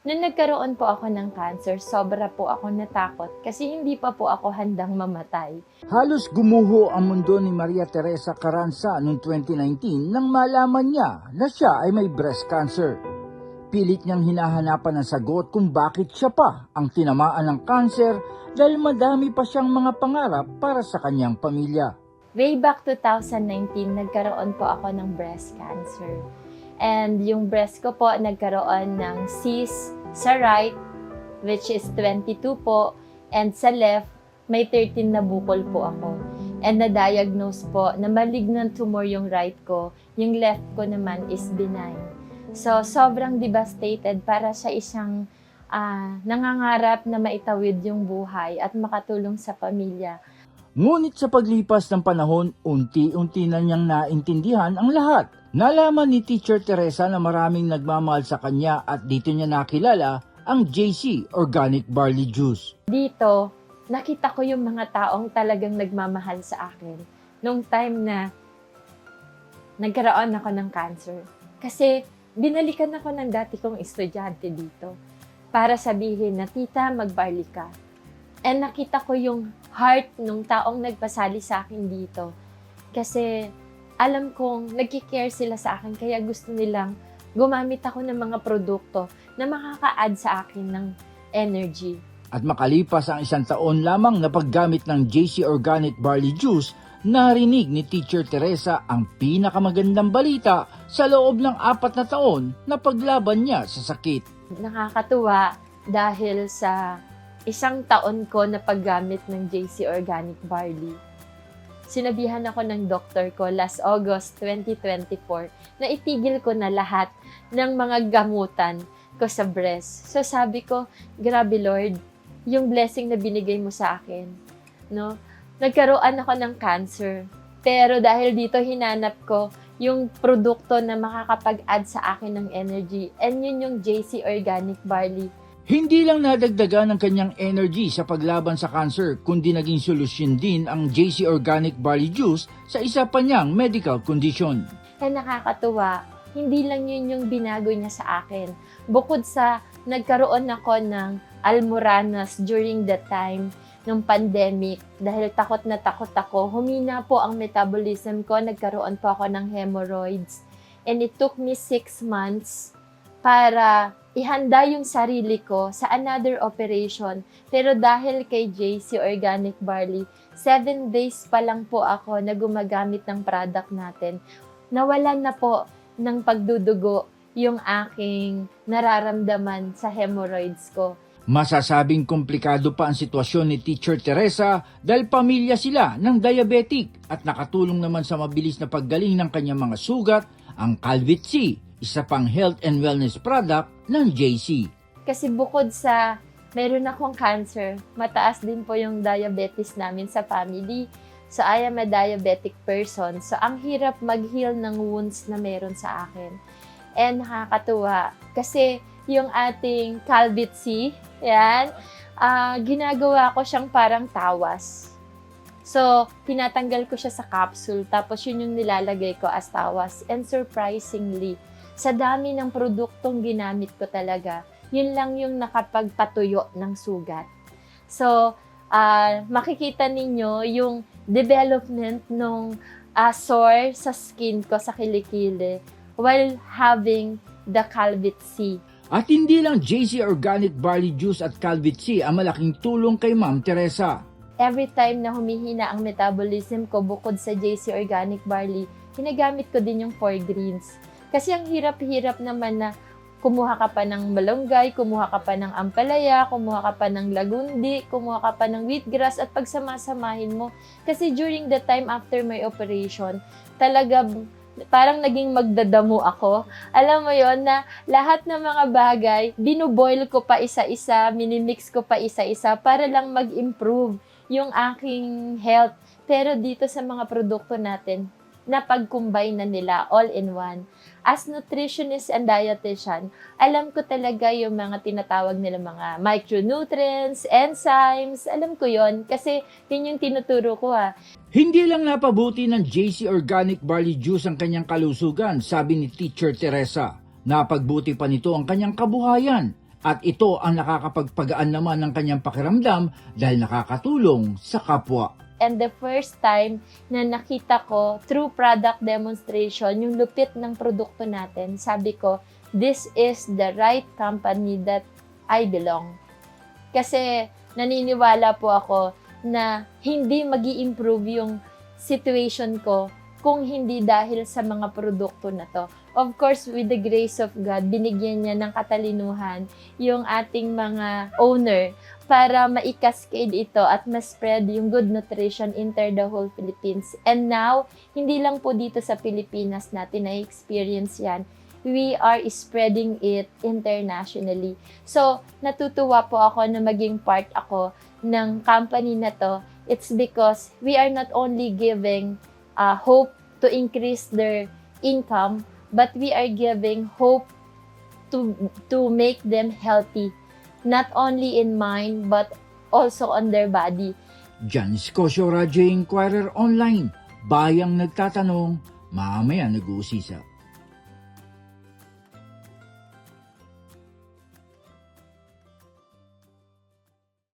Nung nagkaroon po ako ng cancer, sobra po ako natakot kasi hindi pa po ako handang mamatay. Halos gumuho ang mundo ni Maria Teresa Carranza noong 2019 nang malaman niya na siya ay may breast cancer. Pilit niyang hinahanapan ng sagot kung bakit siya pa ang tinamaan ng cancer dahil madami pa siyang mga pangarap para sa kanyang pamilya. Way back 2019, nagkaroon po ako ng breast cancer. And yung breast ko po, nagkaroon ng cyst sa right, which is 22 po, and sa left, may 13 na bukol po ako. And na-diagnose po na malignant tumor yung right ko, yung left ko naman is benign. So, sobrang devastated para sa isang nangangarap na maitawid yung buhay at makatulong sa pamilya. Ngunit sa paglipas ng panahon, unti-unti na niyang naintindihan ang lahat. Nalaman ni Teacher Teresa na maraming nagmamahal sa kanya at dito niya nakilala ang JC Organic Barley Juice. Dito, nakita ko yung mga taong talagang nagmamahal sa akin nung time na nagkaroon ako ng cancer. Kasi binalikan ako ng dati kong estudyante dito para sabihin na, "Tita, mag-barley ka." And nakita ko yung heart nung taong nagpasali sa akin dito. Kasi alam kong nagki-care sila sa akin kaya gusto nilang gumamit ako ng mga produkto na makaka-add sa akin ng energy. At makalipas ang 1 taon lamang na paggamit ng JC Organic Barley Juice, narinig ni Teacher Teresa ang pinakamagandang balita sa loob ng 4 na taon na paglaban niya sa sakit. Nakakatuwa dahil sa 1 taon ko na paggamit ng JC Organic Barley. Sinabihan ako ng doktor ko last August 2024 na itigil ko na lahat ng mga gamutan ko sa breast. So sabi ko, grabe Lord, yung blessing na binigay mo sa akin. No? Nagkaroon ako ng cancer. Pero dahil dito hinanap ko yung produkto na makakapag-add sa akin ng energy. And yun yung JC Organic Barley. Hindi lang nadagdagan ng kanyang energy sa paglaban sa cancer, kundi naging solusyon din ang JC Organic Barley Juice sa isa pa niyang medical condition. Kaya nakakatuwa, hindi lang yun yung binago niya sa akin. Bukod sa nagkaroon ako ng almoranas during the time ng pandemic, dahil takot na takot ako, humina po ang metabolism ko, nagkaroon po ako ng hemorrhoids. And it took me 6 months para ihanda yung sarili ko sa another operation. Pero dahil kay JC Organic Barley, 7 days pa lang po ako na gumagamit ng product natin. Nawalan na po ng pagdudugo yung aking nararamdaman sa hemorrhoids ko. Masasabing komplikado pa ang sitwasyon ni Teacher Teresa dahil pamilya sila ng diabetic at nakatulong naman sa mabilis na paggaling ng kanyang mga sugat ang Calvit C, isa pang health and wellness product ng JC. Kasi bukod sa meron akong cancer, mataas din po yung diabetes namin sa family. So I am a diabetic person. So ang hirap mag-heal ng wounds na meron sa akin. And nakakatuwa kasi yung ating Calvit C, yan, ginagawa ko siyang parang tawas. So, tinatanggal ko siya sa capsule, tapos yun yung nilalagay ko as tawas. And surprisingly, sa dami ng produktong ginamit ko talaga, yun lang yung nakapagpatuyo ng sugat. So, makikita ninyo yung development ng sore sa skin ko, sa kilikili, while having the Calvit C. At hindi lang JC Organic Barley Juice at Calvit C ang malaking tulong kay Ma'am Teresa. Every time na humihina ang metabolism ko bukod sa JC Organic Barley, ginagamit ko din yung 4 greens. Kasi ang hirap-hirap naman na kumuha ka pa ng malunggay, kumuha ka pa ng ampalaya, kumuha ka pa ng lagundi, kumuha ka pa ng wheatgrass at pagsamasamahin mo. Kasi during the time after my operation, talaga parang naging magdadamo ako. Alam mo yon na lahat ng mga bagay, binuboil ko pa isa-isa, minimix ko pa isa-isa para lang mag-improve yung aking health. Pero dito sa mga produkto natin, napag-combine na nila all in one. As nutritionist and dietitian, alam ko talaga yung mga tinatawag nila mga micronutrients, enzymes, alam ko yon kasi yun yung tinuturo ko Hindi lang napabuti ng JC Organic Barley Juice ang kanyang kalusugan, sabi ni Teacher Teresa. Napagbuti pa nito ang kanyang kabuhayan. At ito ang nakakapagpagaan naman ng kanyang pakiramdam dahil nakakatulong sa kapwa. And the first time na nakita ko through product demonstration yung lupit ng produkto natin, sabi ko, this is the right company that I belong. Kasi naniniwala po ako na hindi magi-improve yung situation ko kung hindi dahil sa mga produkto na to. Of course, with the grace of God, binigyan niya ng katalinuhan yung ating mga owner para ma-cascade ito at ma-spread yung good nutrition inter the whole Philippines. And now, hindi lang po dito sa Pilipinas natin na-experience yan. We are spreading it internationally. So, natutuwa po ako na maging part ako ng company na to. It's because we are not only giving hope to increase their income, but we are giving hope to make them healthy, not only in mind, but also on their body. Janice Cosio, Radyo Inquirer Online. Bayang nagtatanong, mamaya nag-uusisa.